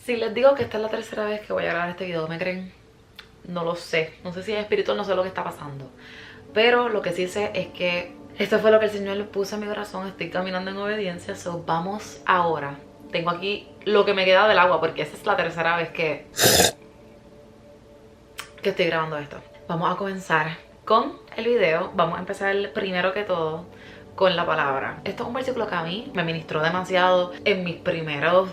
Si les digo que esta es la tercera vez que voy a grabar este video, ¿me creen? No lo sé. No sé si es espiritual, no sé lo que está pasando. Pero lo que sí sé es que esto fue lo que el Señor le puso en mi corazón. Estoy caminando en obediencia. So, vamos ahora. Tengo aquí lo que me queda del agua, porque esta es la tercera vez que estoy grabando esto. Vamos a comenzar con el video. Vamos a empezar primero que todo con la palabra. Esto es un versículo que a mí me ministró demasiado en mis primeros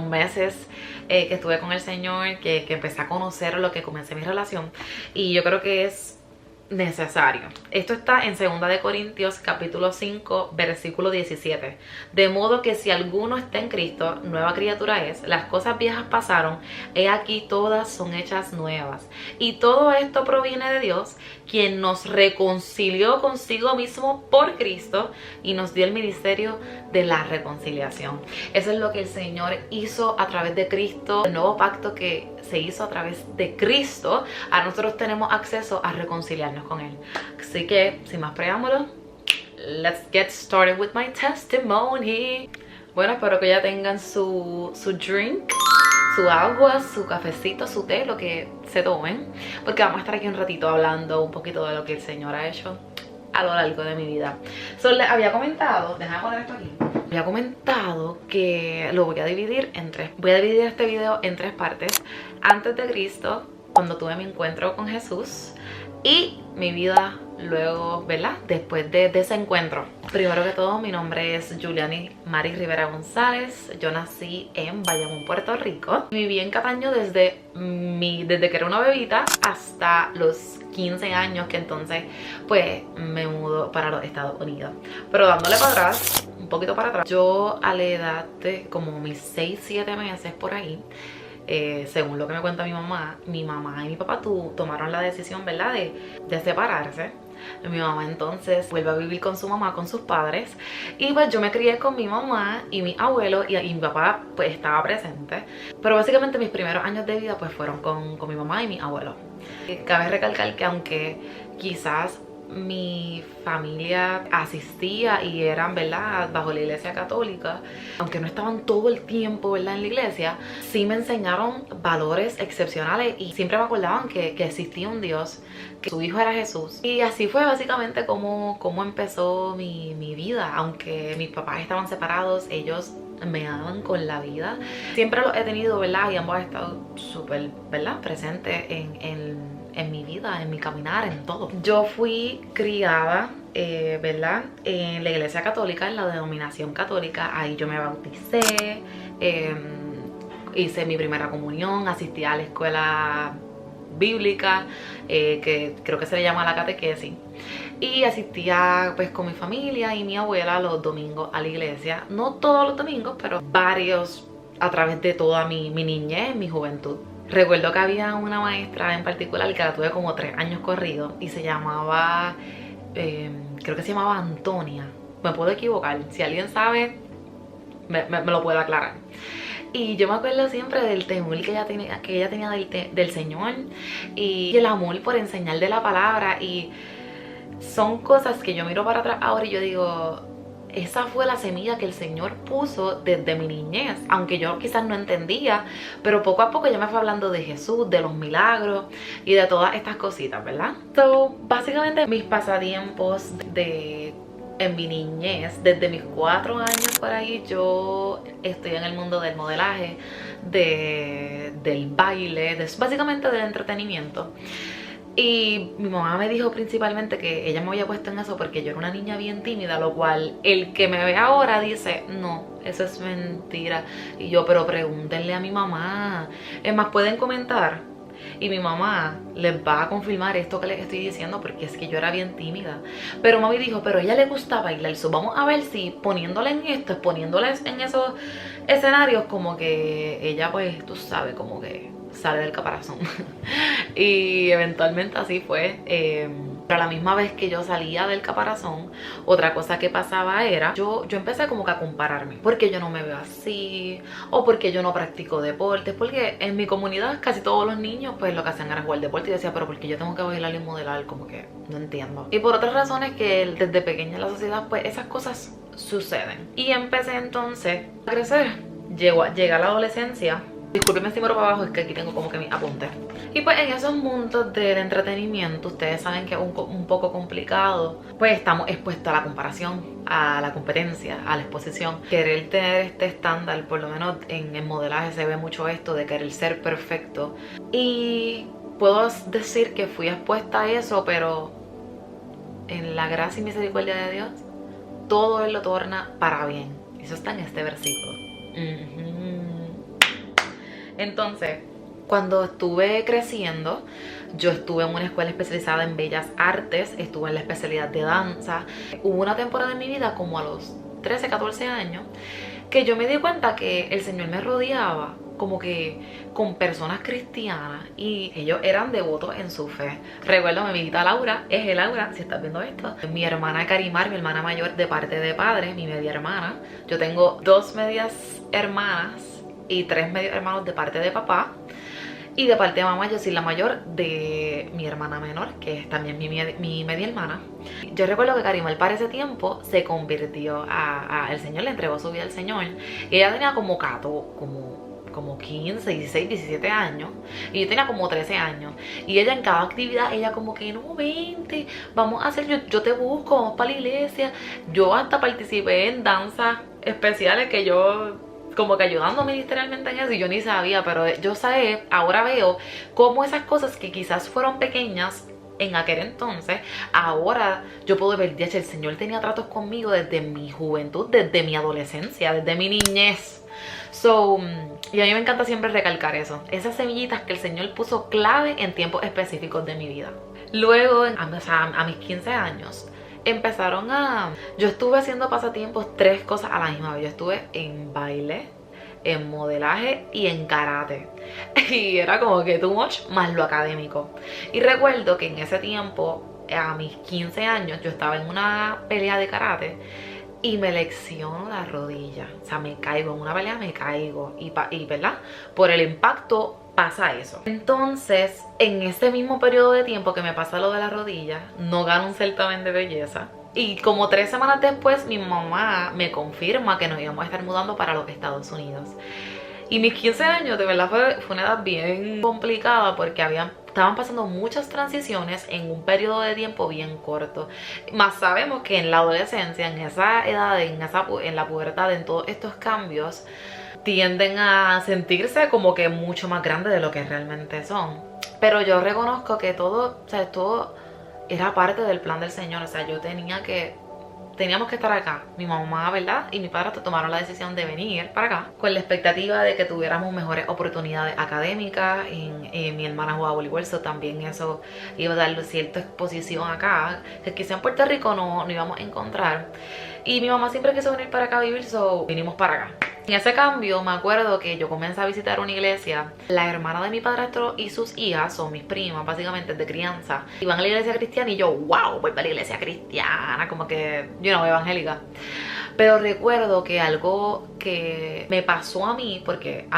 meses que estuve con el Señor, que empecé a conocer lo que comencé mi relación, y yo creo que es necesario. Esto está en 2 de Corintios capítulo 5 versículo 17. De modo que si alguno está en Cristo, nueva criatura es, las cosas viejas pasaron, he aquí todas son hechas nuevas. Y todo esto proviene de Dios, quien nos reconcilió consigo mismo por Cristo y nos dio el ministerio de la reconciliación. Eso es lo que el Señor hizo a través de Cristo, el nuevo pacto que se hizo a través de Cristo. A nosotros tenemos acceso a reconciliarnos con Él. Así que, sin más preámbulos, let's get started with my testimony. Bueno, espero que ya tengan su drink, su agua, su cafecito, su té, lo que se tomen, porque vamos a estar aquí un ratito hablando un poquito de lo que el Señor ha hecho a lo largo de mi vida. Les había comentado, déjame poner esto aquí. Había comentado que lo voy a dividir en tres. Voy a dividir este video en tres partes. Antes de Cristo, cuando tuve mi encuentro con Jesús, y mi vida luego, ¿verdad? Después de ese encuentro. Primero que todo, mi nombre es Juliani Mari Rivera González. Yo nací en Bayamón, Puerto Rico. Viví en Cataño desde que era una bebita hasta los 15 años, que entonces pues me mudó para los Estados Unidos. Pero dándole para atrás, un poquito para atrás, yo a la edad de como mis 6-7 meses por ahí, según lo que me cuenta mi mamá y mi papá tomaron la decisión, ¿verdad?, de separarse. Mi mamá entonces vuelve a vivir con su mamá, con sus padres, y pues yo me crié con mi mamá y mi abuelo, y mi papá pues estaba presente. Pero básicamente mis primeros años de vida pues fueron con mi mamá y mi abuelo. Cabe recalcar que aunque quizás mi familia asistía y eran, ¿verdad?, bajo la iglesia católica, aunque no estaban todo el tiempo, ¿verdad?, en la iglesia, sí me enseñaron valores excepcionales y siempre me acordaban que existía un Dios, que su hijo era Jesús. Y así fue básicamente como empezó mi vida. Aunque mis papás estaban separados, ellos me daban con la vida. Siempre los he tenido, ¿verdad?, y ambos han estado súper, ¿verdad?, presentes en mi vida, en mi caminar, en todo. Yo fui criada, ¿verdad?, en la iglesia católica, en la denominación católica. Ahí yo me bauticé, hice mi primera comunión, asistí a la escuela bíblica, que creo que se le llama la catequesis, y asistía pues con mi familia y mi abuela los domingos a la iglesia. No todos los domingos, pero varios a través de toda mi niñez, mi juventud. Recuerdo que había una maestra en particular que la tuve como 3 años corridos y se llamaba, creo que se llamaba Antonia. Me puedo equivocar, si alguien sabe me lo puede aclarar. Y yo me acuerdo siempre del temor que ella tenía del Señor, y el amor por enseñar de la palabra. Y son cosas que yo miro para atrás ahora y yo digo, esa fue la semilla que el Señor puso desde mi niñez, aunque yo quizás no entendía, pero poco a poco ella me fue hablando de Jesús, de los milagros y de todas estas cositas, ¿verdad? So, básicamente mis pasatiempos en mi niñez, desde mis 4 años por ahí, yo estoy en el mundo del modelaje, del baile, básicamente del entretenimiento. Y mi mamá me dijo principalmente que ella me había puesto en eso porque yo era una niña bien tímida, lo cual el que me ve ahora dice, no, eso es mentira. Y yo, pero pregúntenle a mi mamá. Es más, pueden comentar y mi mamá les va a confirmar esto que les estoy diciendo, porque es que yo era bien tímida. Pero mami dijo, pero a ella le gusta bailar, so vamos a ver si poniéndole en esto, poniéndole en esos escenarios, como que ella pues, tú sabes, como que sale del caparazón. Y eventualmente así fue. Pero a la misma vez que yo salía del caparazón, otra cosa que pasaba era, yo empecé como que a compararme. Porque yo no me veo así, o porque yo no practico deportes. Porque en mi comunidad casi todos los niños pues lo que hacían era jugar deporte. Y decía, pero porque yo tengo que bailar y modelar, como que no entiendo. Y por otras razones que desde pequeña en la sociedad pues esas cosas suceden. Y empecé entonces a crecer. llega a la adolescencia. Discúlpenme si miro para abajo, es que aquí tengo como que mis apuntes. Y pues en esos mundos del entretenimiento, ustedes saben que es un poco complicado. Pues estamos expuestos a la comparación, a la competencia, a la exposición. Querer tener este estándar, por lo menos en el modelaje se ve mucho esto de querer ser perfecto. Y puedo decir que fui expuesta a eso, pero en la gracia y misericordia de Dios, todo Él lo torna para bien. Eso está en este versículo. Entonces, cuando estuve creciendo, yo estuve en una escuela especializada en bellas artes, estuve en la especialidad de danza. Hubo una temporada en mi vida, como a los 13, 14 años, que yo me di cuenta que el Señor me rodeaba como que con personas cristianas y ellos eran devotos en su fe. Recuerdo a mi amiguita Laura, es Laura, si estás viendo esto. Mi hermana Karimar, mi hermana mayor de parte de padre, mi media hermana. Yo tengo 2 medias hermanas y 3 medios hermanos de parte de papá. Y de parte de mamá yo soy la mayor de mi hermana menor, que es también mi media hermana. Yo recuerdo que Karimar para ese tiempo se convirtió el Señor, le entregó su vida al Señor. Y ella tenía como 15, 16, 17 años. Y yo tenía como 13 años. Y ella en cada actividad, ella como que no, vente, vamos a hacer, yo te busco, vamos para la iglesia. Yo hasta participé en danzas especiales que yo como que ayudándome literalmente en eso y yo ni sabía, pero yo sé, ahora veo cómo esas cosas que quizás fueron pequeñas en aquel entonces, ahora yo puedo ver, el Señor tenía tratos conmigo desde mi juventud, desde mi adolescencia, desde mi niñez. Y a mí me encanta siempre recalcar eso, esas semillitas que el Señor puso clave en tiempos específicos de mi vida. Luego, a mis 15 años, yo estuve haciendo pasatiempos 3 cosas a la misma vez. Yo estuve en baile, en modelaje y en karate. Y era como que too much más lo académico. Y recuerdo que en ese tiempo, a mis 15 años, yo estaba en una pelea de karate y me lesiono la rodilla. O sea, me caigo en una pelea, me caigo. Y ¿verdad? Por el impacto pasa eso. Entonces, en ese mismo periodo de tiempo que me pasa lo de la rodilla, no gano un certamen de belleza. Y como 3 semanas después, mi mamá me confirma que nos íbamos a estar mudando para los Estados Unidos. Y mis 15 años, de verdad, fue una edad bien complicada porque estaban pasando muchas transiciones en un periodo de tiempo bien corto. Más sabemos que en la adolescencia, en esa edad, en la pubertad, en todos estos cambios, tienden a sentirse como que mucho más grandes de lo que realmente son. Pero yo reconozco que todo era parte del plan del Señor. O sea, teníamos que estar acá. Mi mamá, ¿verdad? Y mi padre tomaron la decisión de venir para acá con la expectativa de que tuviéramos mejores oportunidades académicas. Mi hermana jugaba voleibol, también eso iba a darle cierta exposición acá, que quizá en Puerto Rico no íbamos a encontrar. Y mi mamá siempre quiso venir para acá a vivir, vinimos para acá. En ese cambio me acuerdo que yo comencé a visitar una iglesia. La hermana de mi padrastro y sus hijas, son mis primas básicamente de crianza, iban a la iglesia cristiana y yo, wow, voy para la iglesia cristiana, como que, evangélica. Pero recuerdo que algo que me pasó a mí, porque,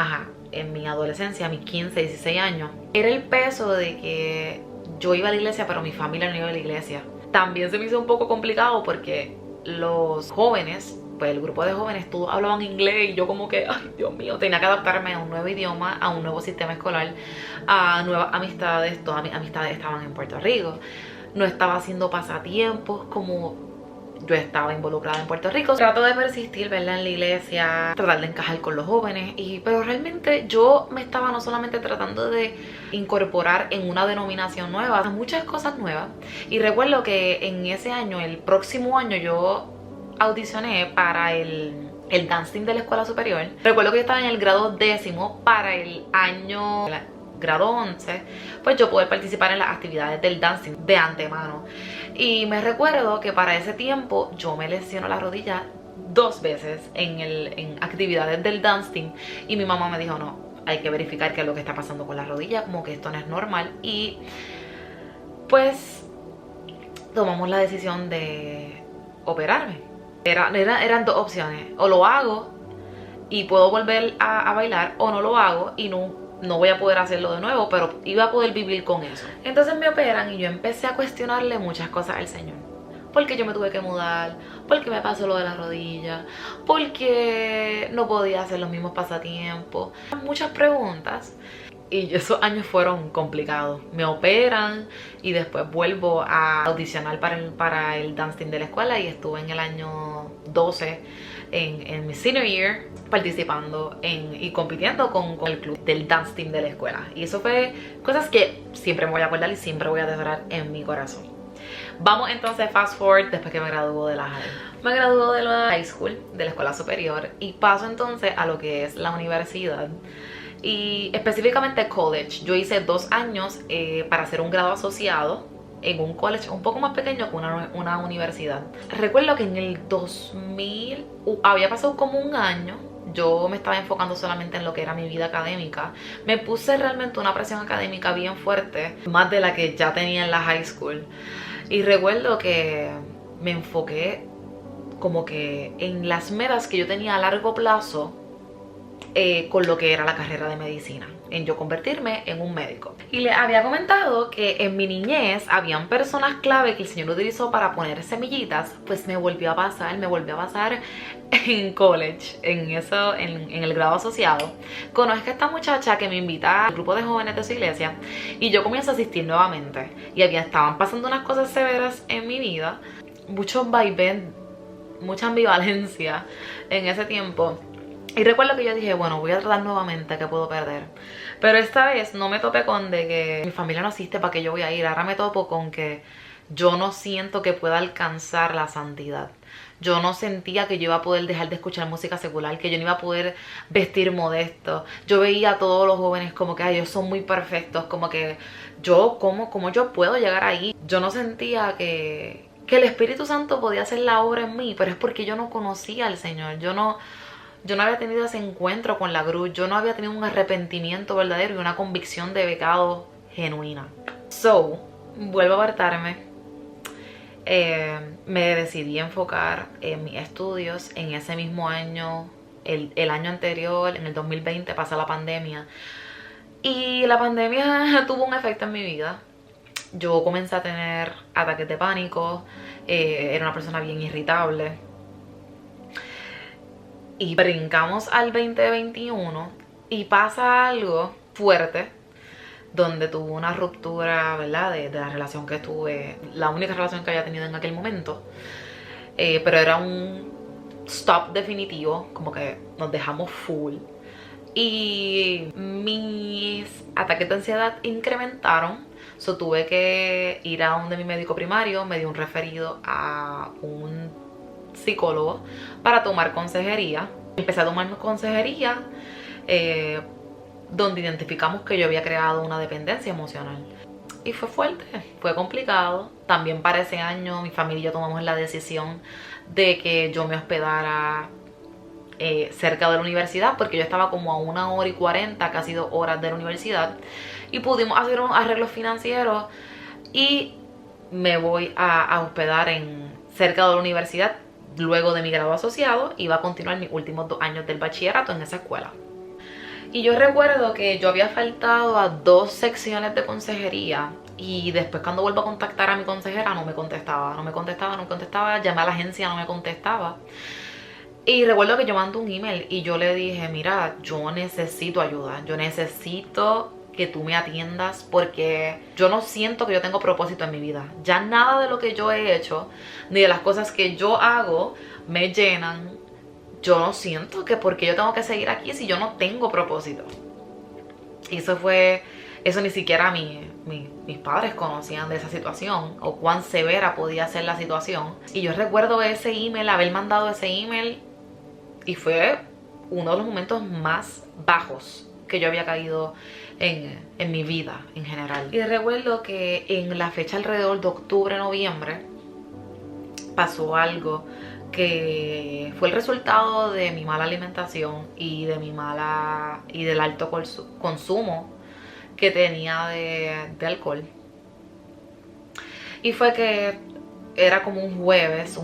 en mi adolescencia, a mis 15, 16 años, era el peso de que yo iba a la iglesia pero mi familia no iba a la iglesia. También se me hizo un poco complicado porque los jóvenes, pues el grupo de jóvenes, todos hablaban inglés y yo como que, ay Dios mío, tenía que adaptarme a un nuevo idioma, a un nuevo sistema escolar, a nuevas amistades. Todas mis amistades estaban en Puerto Rico. No estaba haciendo pasatiempos como yo estaba involucrada en Puerto Rico. Trato de persistir, ¿verdad? En la iglesia, tratar de encajar con los jóvenes, pero realmente yo me estaba no solamente tratando de incorporar en una denominación nueva, muchas cosas nuevas. Y recuerdo que en ese año, el próximo año, yo audicioné para el dancing de la escuela superior. Recuerdo que yo estaba en el grado 10º para el año grado 11, pues yo poder participar en las actividades del dancing de antemano. Y me recuerdo que para ese tiempo yo me lesiono la rodilla 2 veces en actividades del dancing y mi mamá me dijo, no, hay que verificar qué es lo que está pasando con la rodilla, como que esto no es normal. Y pues tomamos la decisión de operarme. Eran 2 opciones, o lo hago y puedo volver a bailar, o no lo hago y no voy a poder hacerlo de nuevo, pero iba a poder vivir con eso. Entonces me operan y yo empecé a cuestionarle muchas cosas al Señor. porque yo me tuve que mudar, porque me pasó lo de la rodilla, porque no podía hacer los mismos pasatiempos. Muchas preguntas. Y esos años fueron complicados. Me operan y después vuelvo a audicionar para el dance team de la escuela y estuve en el año 12 en mi senior year participando y compitiendo con el club del dance team de la escuela. Y eso fue cosas que siempre me voy a acordar y siempre voy a atesorar en mi corazón. Vamos entonces fast forward después que me graduó de la high. Me graduó de la high school, de la escuela superior, y paso entonces a lo que es la universidad. Y específicamente college. Yo hice 2 años para hacer un grado asociado en un college un poco más pequeño que una universidad. Recuerdo que en el 2000 había pasado como un año. Yo me estaba enfocando solamente en lo que era mi vida académica. Me puse realmente una presión académica bien fuerte, más de la que ya tenía en la high school. Y recuerdo que me enfoqué como que en las metas que yo tenía a largo plazo con lo que era la carrera de medicina, en yo convertirme en un médico. Y le había comentado que en mi niñez habían personas clave que el Señor utilizó para poner semillitas. Pues me volvió a pasar en college, en el grado asociado. Conozco a esta muchacha que me invita al grupo de jóvenes de su iglesia y yo comienzo a asistir nuevamente. Y estaban pasando unas cosas severas en mi vida, mucho vaivén, mucha ambivalencia en ese tiempo. Y recuerdo que yo dije, bueno, voy a tratar nuevamente, ¿qué puedo perder? Pero esta vez no me topé con de que mi familia no asiste, ¿para qué yo voy a ir? Ahora me topo con que yo no siento que pueda alcanzar la santidad. Yo no sentía que yo iba a poder dejar de escuchar música secular, que yo no iba a poder vestir modesto. Yo veía a todos los jóvenes como que ellos son muy perfectos, como que yo, ¿cómo yo puedo llegar ahí? Yo no sentía que el Espíritu Santo podía hacer la obra en mí, pero es porque yo no conocía al Señor. Yo no había tenido ese encuentro con la cruz. Yo no había tenido un arrepentimiento verdadero y una convicción de pecado genuina. So, vuelvo a apartarme. Me decidí enfocar en mis estudios. En ese mismo año, el año anterior, en el 2020, pasa la pandemia. Y la pandemia tuvo un efecto en mi vida. Yo comencé a tener ataques de pánico. Era una persona bien irritable. Y brincamos al 2021 y pasa algo fuerte donde tuve una ruptura, ¿verdad? De la relación que tuve, la única relación que había tenido en aquel momento. Pero era un stop definitivo, como que nos dejamos full. Y mis ataques de ansiedad incrementaron. So tuve que ir a donde mi médico primario, me dio un referido a un psicólogo para tomar consejería. Empecé a tomar consejería donde identificamos que yo había creado una dependencia emocional. Y fue fuerte, fue complicado. También para ese año mi familia y yo tomamos la decisión de que yo me hospedara cerca de la universidad, porque yo estaba como a 1 hora y 40, casi 2 horas de la universidad, y pudimos hacer unos arreglos financieros y me voy a hospedar cerca de la universidad. Luego de mi grado asociado iba a continuar mis últimos 2 años del bachillerato en esa escuela. Y yo recuerdo que yo había faltado a 2 secciones de consejería y después cuando vuelvo a contactar a mi consejera no me contestaba. Llamé a la agencia, no me contestaba. Y recuerdo que yo mandé un email y yo le dije, mira, yo necesito ayuda, yo necesito que tú me atiendas porque yo no siento que yo tengo propósito en mi vida. Ya nada de lo que yo he hecho, ni de las cosas que yo hago, me llenan. Yo no siento que porque yo tengo que seguir aquí si yo no tengo propósito. Y eso ni siquiera mis padres conocían de esa situación o cuán severa podía ser la situación. Y yo recuerdo ese email, haber mandado ese email, y fue uno de los momentos más bajos que yo había caído en mi vida en general. Y recuerdo que en la fecha alrededor de octubre, noviembre, pasó algo que fue el resultado de mi mala alimentación y del alto consumo que tenía de alcohol. Y fue que era como un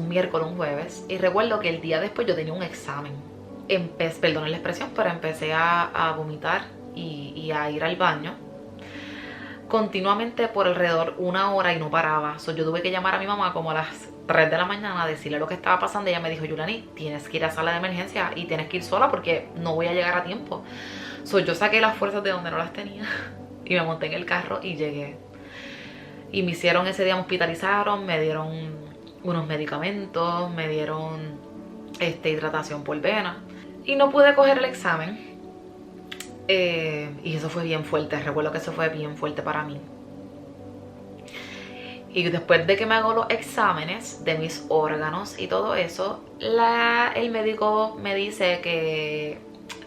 miércoles, y recuerdo que el día después yo tenía un examen. Perdonen la expresión, pero empecé a vomitar y a ir al baño continuamente por alrededor 1 hora y no paraba. Yo tuve que llamar a mi mamá como a las 3 de la mañana a decirle lo que estaba pasando. Ella me dijo, Yulani, tienes que ir a sala de emergencia y tienes que ir sola porque no voy a llegar a tiempo. So, yo saqué las fuerzas de donde no las tenía y me monté en el carro y llegué. Y me hicieron ese día, me hospitalizaron, me dieron unos medicamentos, me dieron hidratación por vena. Y no pude coger el examen. Y eso fue bien fuerte, recuerdo que eso fue bien fuerte para mí. Y después de que me hago los exámenes de mis órganos y todo eso, el médico me dice que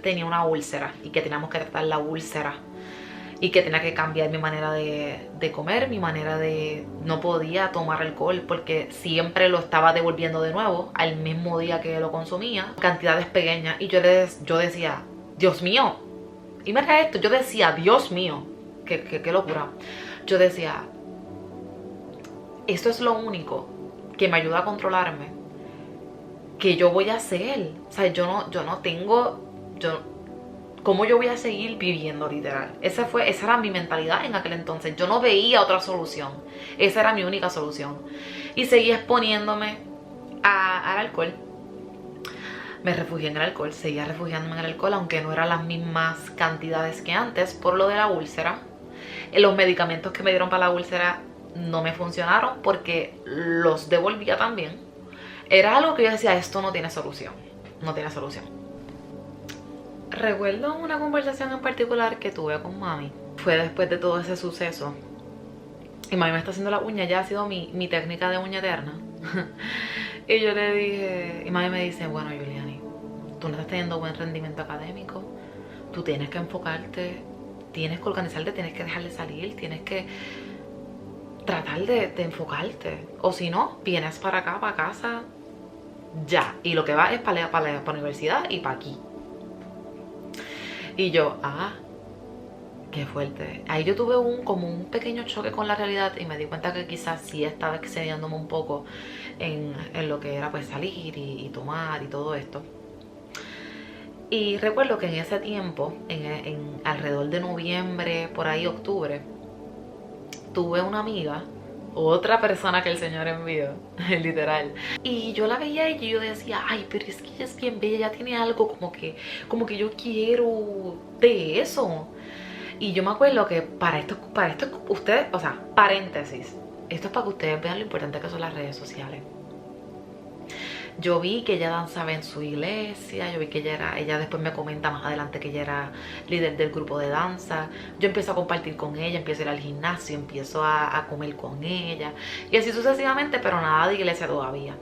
tenía una úlcera y que teníamos que tratar la úlcera. Y que tenía que cambiar mi manera de comer, mi manera de... No podía tomar alcohol porque siempre lo estaba devolviendo de nuevo al mismo día que lo consumía. Cantidades pequeñas. Y yo decía, Dios mío. Y me esto, yo decía, Dios mío. Qué locura. Yo decía, esto es lo único que me ayuda a controlarme. Que yo voy a hacer. O sea, yo no tengo... ¿Cómo yo voy a seguir viviendo, literal? Esa era mi mentalidad en aquel entonces. Yo no veía otra solución. Esa era mi única solución. Y seguí exponiéndome al alcohol. Me refugié en el alcohol. Seguía refugiándome en el alcohol, aunque no eran las mismas cantidades que antes, por lo de la úlcera. Los medicamentos que me dieron para la úlcera no me funcionaron porque los devolvía también. Era algo que yo decía, esto no tiene solución. No tiene solución. Recuerdo una conversación en particular que tuve con mami. Fue después de todo ese suceso. Y mami me está haciendo la uña. Ya ha sido mi técnica de uña eterna. Y yo le dije... Y mami me dice, bueno, Yuliani, tú no estás teniendo buen rendimiento académico. Tú tienes que enfocarte. Tienes que organizarte. Tienes que dejar de salir. Tienes que tratar de enfocarte. O si no, vienes para acá, para casa. Ya. Y lo que va es para la universidad y para aquí. Y yo, qué fuerte. Ahí yo tuve como un pequeño choque con la realidad y me di cuenta que quizás sí estaba excediéndome un poco en lo que era pues salir y tomar y todo esto. Y recuerdo que en ese tiempo, en alrededor de noviembre, por ahí octubre, tuve una amiga, otra persona que el Señor envió, literal. Y yo la veía y yo decía, ay, pero es que ella es bien bella, ella tiene algo como que yo quiero de eso. Y yo me acuerdo que para esto ustedes, o sea, paréntesis, esto es para que ustedes vean lo importante que son las redes sociales. Yo vi que ella danzaba en su iglesia, yo vi que ella después me comenta más adelante que ella era líder del grupo de danza. Yo empiezo a compartir con ella, empiezo a ir al gimnasio, empiezo a comer con ella. Y así sucesivamente, pero nada de iglesia todavía.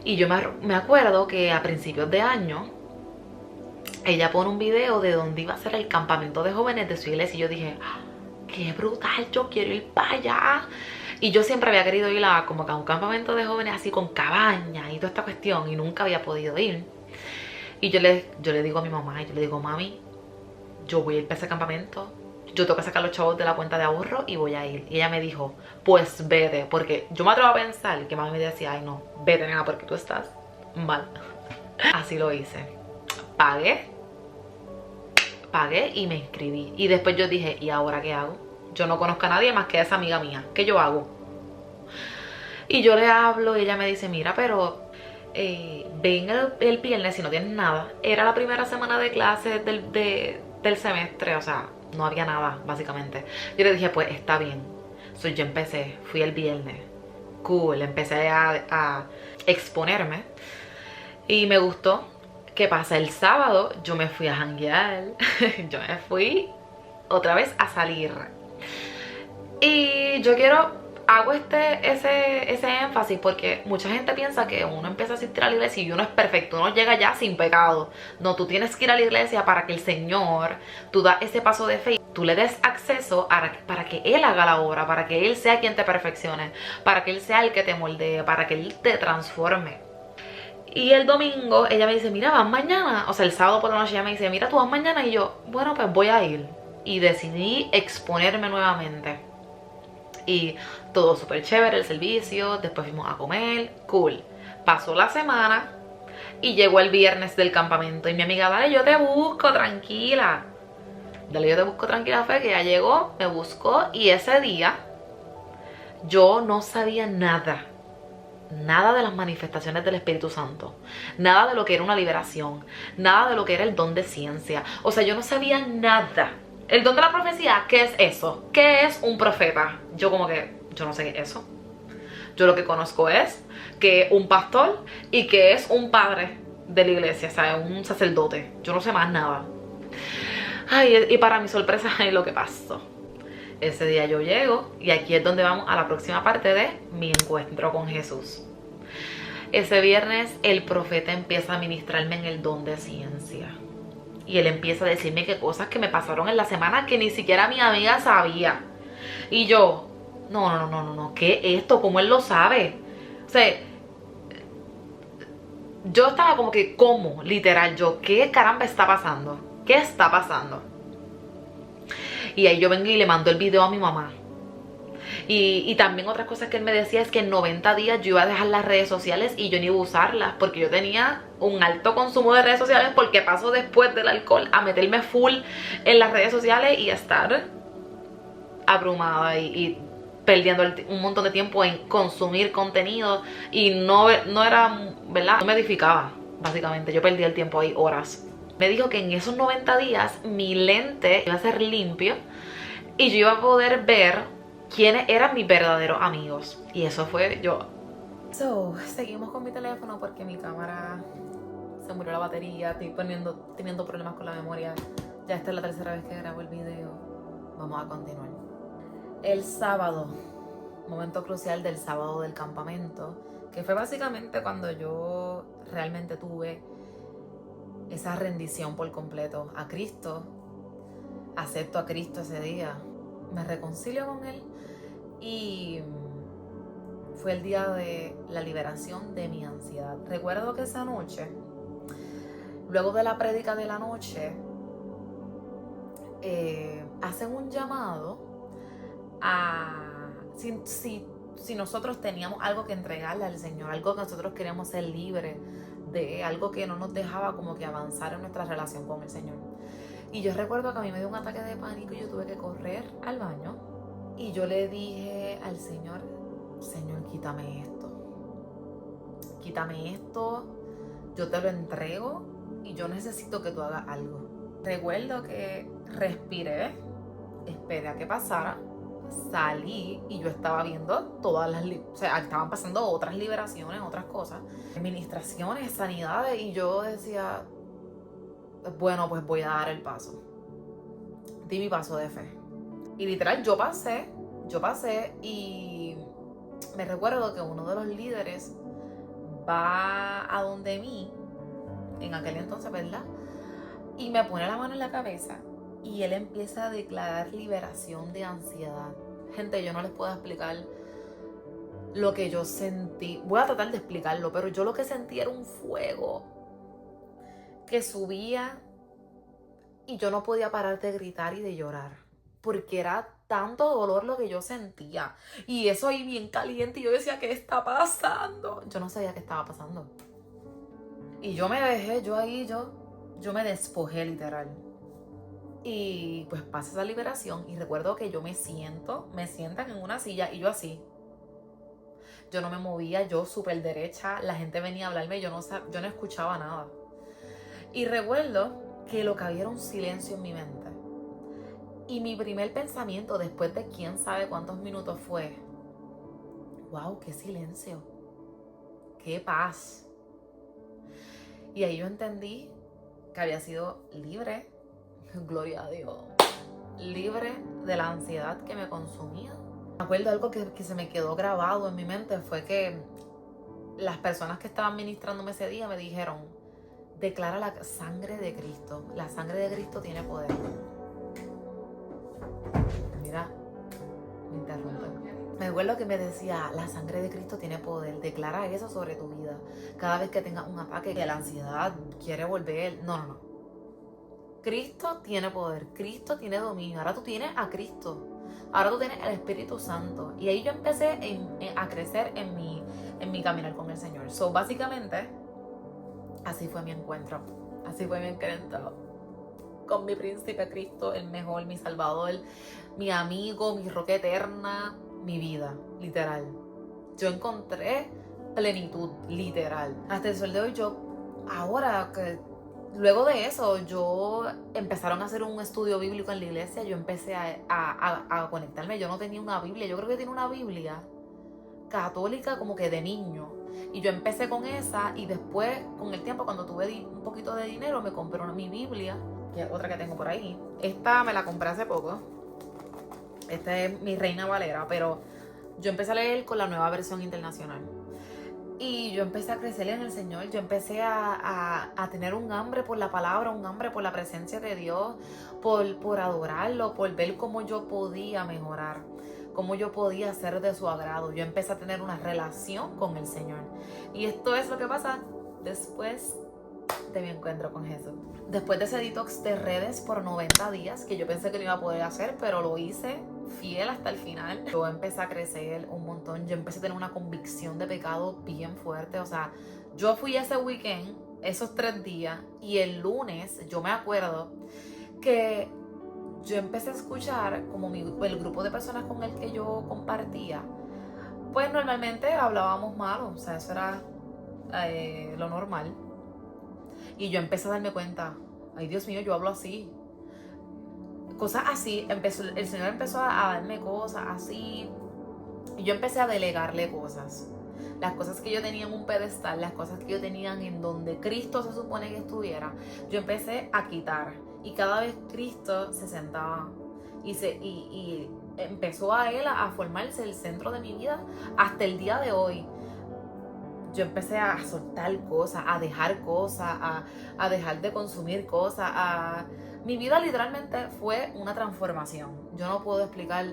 Y yo me acuerdo que a principios de año, ella pone un video de donde iba a ser el campamento de jóvenes de su iglesia. Y yo dije, qué brutal, yo quiero ir para allá. Y yo siempre había querido ir como que a un campamento de jóvenes así con cabaña y toda esta cuestión y nunca había podido ir. Y yo le digo a mi mamá, yo le digo, mami, yo voy a ir para ese campamento, yo tengo que sacar los chavos de la cuenta de ahorro y voy a ir. Y ella me dijo, pues vete, porque yo me atrevo a pensar que mami me decía, ay no, vete nena porque tú estás mal. Así lo hice. Pagué y me inscribí. Y después yo dije, ¿y ahora qué hago? Yo no conozco a nadie más que a esa amiga mía. ¿Qué yo hago? Y yo le hablo y ella me dice, mira, pero ven el viernes si no tienes nada. Era la primera semana de clases del semestre, o sea, no había nada, básicamente. Yo le dije, pues está bien. So, yo empecé, fui el viernes. Cool, empecé a exponerme. Y me gustó. ¿Qué pasa? El sábado yo me fui a janguear. Yo me fui otra vez a salir. Y yo hago ese énfasis porque mucha gente piensa que uno empieza a asistir a la iglesia y uno es perfecto, uno llega ya sin pecado. No, tú tienes que ir a la iglesia para que el Señor, tú das ese paso de fe, tú le des acceso para que Él haga la obra, para que Él sea quien te perfeccione, para que Él sea el que te moldee, para que Él te transforme. Y el domingo ella me dice, mira, vas mañana. O sea, el sábado por la noche ella me dice, mira, tú vas mañana. Y yo, bueno, pues voy a ir. Y decidí exponerme nuevamente. Y todo súper chévere, el servicio. Después fuimos a comer, cool. Pasó la semana y llegó el viernes del campamento. Y mi amiga, dale, yo te busco, tranquila. Dale, yo te busco, tranquila, fue que ya llegó, me buscó. Y ese día yo no sabía nada. nada de las manifestaciones del Espíritu Santo, nada de lo que era una liberación, nada de lo que era el don de ciencia. O sea, yo no sabía nada. El don de la profecía, ¿qué es eso? ¿Qué es un profeta? Yo como que, yo no sé qué es eso. Yo lo que conozco es que un pastor y que es un padre de la iglesia, o sea, un sacerdote. Yo no sé más nada. Ay, y para mi sorpresa es lo que pasó. Ese día yo llego y aquí es donde vamos a la próxima parte de mi encuentro con Jesús. Ese viernes el profeta empieza a ministrarme en el don de ciencia. Y él empieza a decirme que cosas que me pasaron en la semana que ni siquiera mi amiga sabía. Y yo, no, ¿qué es esto? ¿Cómo él lo sabe? O sea, yo estaba como que, ¿cómo? Literal, yo, ¿qué caramba está pasando? ¿Qué está pasando? Y ahí yo vengo y le mando el video a mi mamá. Y también otras cosas que él me decía es que en 90 días yo iba a dejar las redes sociales y yo ni iba a usarlas porque yo tenía un alto consumo de redes sociales, porque paso después del alcohol a meterme full en las redes sociales y a estar abrumada y perdiendo un montón de tiempo en consumir contenido y no era, ¿verdad? No me edificaba, básicamente. Yo perdía el tiempo ahí horas. Me dijo que en esos 90 días mi lente iba a ser limpio y yo iba a poder ver quiénes eran mis verdaderos amigos. Y eso fue yo. Seguimos con mi teléfono porque mi cámara se murió la batería. Estoy teniendo problemas con la memoria. Ya esta es la tercera vez que grabo el video. Vamos a continuar. El sábado, momento crucial del sábado del campamento, que fue básicamente cuando yo realmente tuve esa rendición por completo a Cristo. Acepto a Cristo ese día, me reconcilio con Él y fue el día de la liberación de mi ansiedad. Recuerdo que esa noche, luego de la prédica de la noche, hacen un llamado a si nosotros teníamos algo que entregarle al Señor, algo que nosotros queríamos ser libres de, algo que no nos dejaba como que avanzar en nuestra relación con el Señor. Y yo recuerdo que a mí me dio un ataque de pánico y yo tuve que correr al baño y yo le dije al Señor, Señor, quítame esto, yo te lo entrego y yo necesito que tú hagas algo. Recuerdo que respiré, esperé a que pasara, salí y yo estaba viendo todas las, o sea, estaban pasando otras liberaciones, otras cosas, administraciones, sanidades, y yo decía, bueno, pues voy a dar el paso. Di mi paso de fe. Y literal, yo pasé y me recuerdo que uno de los líderes va a donde mí, en aquel entonces, ¿verdad? Y me pone la mano en la cabeza y él empieza a declarar liberación de ansiedad. Gente, yo no les puedo explicar lo que yo sentí. Voy a tratar de explicarlo, pero yo lo que sentí era un fuego que subía y yo no podía parar de gritar y de llorar, porque era tanto dolor lo que yo sentía. Y eso ahí bien caliente y yo decía, ¿qué está pasando? Yo no sabía qué estaba pasando. Y yo me dejé, yo me despojé literal. Y pues pasa esa liberación y recuerdo que yo me sientan en una silla y yo así. Yo no me movía, yo súper derecha, la gente venía a hablarme y yo no escuchaba nada. Y recuerdo que lo que había era un silencio en mi mente. Y mi primer pensamiento después de quién sabe cuántos minutos fue, wow, qué silencio, qué paz. Y ahí yo entendí que había sido libre, gloria a Dios, libre de la ansiedad que me consumía. Me acuerdo algo que se me quedó grabado en mi mente, fue que las personas que estaban ministrándome ese día me dijeron, declara la sangre de Cristo. La sangre de Cristo tiene poder. Mira, me interrumpen. Me acuerdo que me decía, la sangre de Cristo tiene poder. Declara eso sobre tu vida. Cada vez que tengas un ataque, que la ansiedad quiere volver. No. Cristo tiene poder. Cristo tiene dominio. Ahora tú tienes a Cristo. Ahora tú tienes el Espíritu Santo. Y ahí yo empecé a crecer en mi caminar con el Señor. So, básicamente, así fue mi encuentro. Así fue mi encuentro con mi príncipe Cristo, el mejor, mi salvador, mi amigo, mi roca eterna, mi vida, literal. Yo encontré plenitud, literal. Hasta el sol de hoy ahora que luego de eso, empezaron a hacer un estudio bíblico en la iglesia, yo empecé a conectarme. Yo no tenía una Biblia, yo creo que tenía una Biblia católica como que de niño. Y yo empecé con esa y después, con el tiempo, cuando tuve un poquito de dinero, me compré mi Biblia, que es otra que tengo por ahí. Esta me la compré hace poco. Esta es mi Reina Valera, pero yo empecé a leer con la Nueva Versión Internacional. Y yo empecé a crecer en el Señor, yo empecé a tener un hambre por la palabra, un hambre por la presencia de Dios, por adorarlo, por ver cómo yo podía mejorar, cómo yo podía ser de su agrado. Yo empecé a tener una relación con el Señor. Y esto es lo que pasa después de mi encuentro con Jesús. Después de ese detox de redes por 90 días, que yo pensé que no iba a poder hacer, pero lo hice fiel hasta el final. Yo empecé a crecer un montón, yo empecé a tener una convicción de pecado bien fuerte. O sea, yo fui ese weekend, esos 3 días, y el lunes yo me acuerdo que yo empecé a escuchar como el grupo de personas con el que yo compartía, pues normalmente hablábamos malo, o sea, eso era lo normal. Y yo empecé a darme cuenta, ay Dios mío, yo hablo así. Cosas así, el Señor empezó a darme cosas así. Y yo empecé a delegarle cosas. Las cosas que yo tenía en un pedestal, las cosas que yo tenía en donde Cristo se supone que estuviera, yo empecé a quitar. Y cada vez Cristo se sentaba y empezó a Él a formarse el centro de mi vida hasta el día de hoy. Yo empecé a soltar cosas, a dejar cosas, a dejar de consumir cosas. Mi vida literalmente fue una transformación. Yo no puedo explicar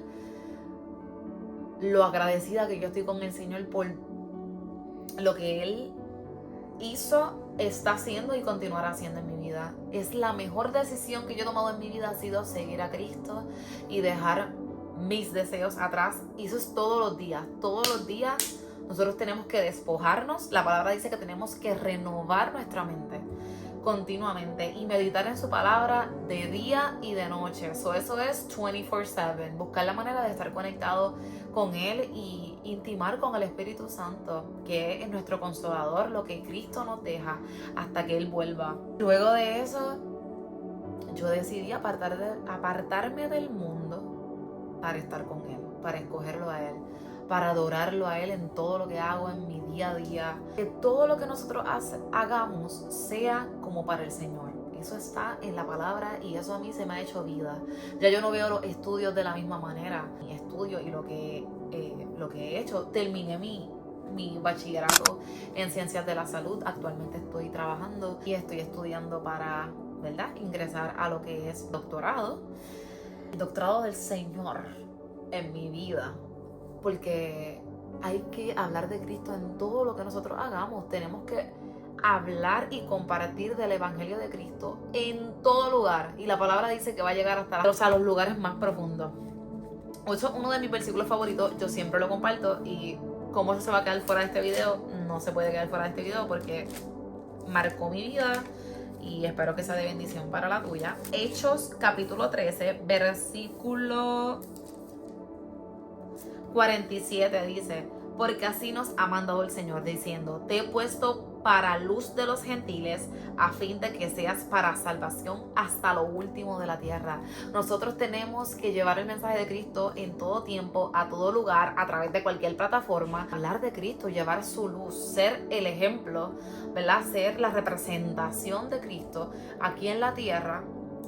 lo agradecida que yo estoy con el Señor por lo que Él hizo, está haciendo y continuará haciendo en mi vida. Es la mejor decisión que yo he tomado en mi vida, ha sido seguir a Cristo y dejar mis deseos atrás. Y eso es todos los días. Todos los días nosotros tenemos que despojarnos. La palabra dice que tenemos que renovar nuestra mente continuamente y meditar en su palabra de día y de noche. Eso es 24/7. Buscar la manera de estar conectado con Él y intimar con el Espíritu Santo, que es nuestro consolador, lo que Cristo nos deja hasta que Él vuelva. Luego de eso, yo decidí apartarme del mundo para estar con Él, para escogerlo a Él, para adorarlo a Él en todo lo que hago en mi día a día. Que todo lo que nosotros hagamos sea como para el Señor. Eso está en la palabra y eso a mí se me ha hecho vida. Ya yo no veo los estudios de la misma manera. Mi estudio y lo que he hecho, terminé mi bachillerato en Ciencias de la Salud. Actualmente estoy trabajando y estoy estudiando para, ¿verdad?, ingresar a lo que es doctorado. El doctorado del Señor en mi vida. Porque hay que hablar de Cristo en todo lo que nosotros hagamos. Tenemos que hablar y compartir del Evangelio de Cristo en todo lugar. Y la palabra dice que va a llegar hasta los lugares más profundos. Eso es uno de mis versículos favoritos. Yo siempre lo comparto. Y como eso se va a quedar fuera de este video, no se puede quedar fuera de este video porque marcó mi vida. Y espero que sea de bendición para la tuya. Hechos capítulo 13, versículo 47 dice: porque así nos ha mandado el Señor, diciendo: te he puesto para luz de los gentiles, a fin de que seas para salvación hasta lo último de la tierra. Nosotros tenemos que llevar el mensaje de Cristo en todo tiempo, a todo lugar, a través de cualquier plataforma. Hablar de Cristo, llevar su luz, ser el ejemplo, ¿verdad? Ser la representación de Cristo aquí en la tierra,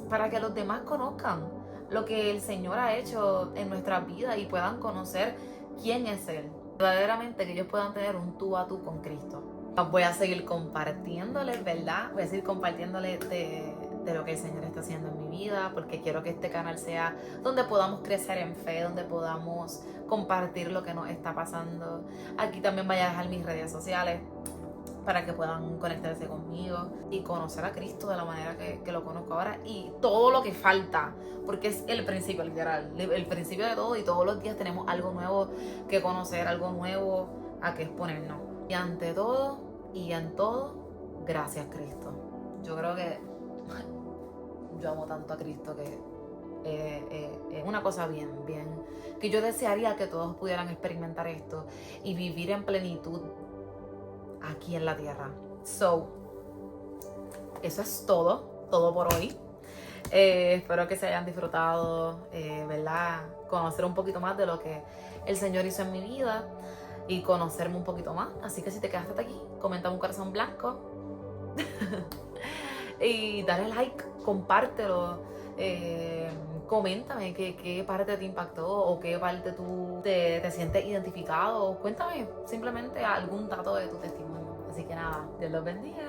para que los demás conozcan lo que el Señor ha hecho en nuestra vida y puedan conocer quién es Él. Verdaderamente que ellos puedan tener un tú a tú con Cristo. Voy a seguir compartiéndoles, ¿verdad? Voy a seguir compartiéndoles de lo que el Señor está haciendo en mi vida, porque quiero que este canal sea donde podamos crecer en fe, donde podamos compartir lo que nos está pasando. Aquí también voy a dejar mis redes sociales para que puedan conectarse conmigo y conocer a Cristo de la manera que lo conozco ahora, y todo lo que falta, porque es el principio, literal, el principio de todo, y todos los días tenemos algo nuevo que conocer, algo nuevo a que exponernos. Y ante todo y en todo, gracias Cristo. Yo creo que yo amo tanto a Cristo que es una cosa bien, que yo desearía que todos pudieran experimentar esto y vivir en plenitud aquí en la tierra. So, eso es todo por hoy. Espero que se hayan disfrutado, ¿verdad? Conocer un poquito más de lo que el Señor hizo en mi vida y conocerme un poquito más. Así que si te quedaste hasta aquí, comenta un corazón blanco y dale like, compártelo. Coméntame qué parte te impactó o qué parte tú te sientes identificado. Cuéntame simplemente algún dato de tu testimonio. Así que nada, Dios los bendiga.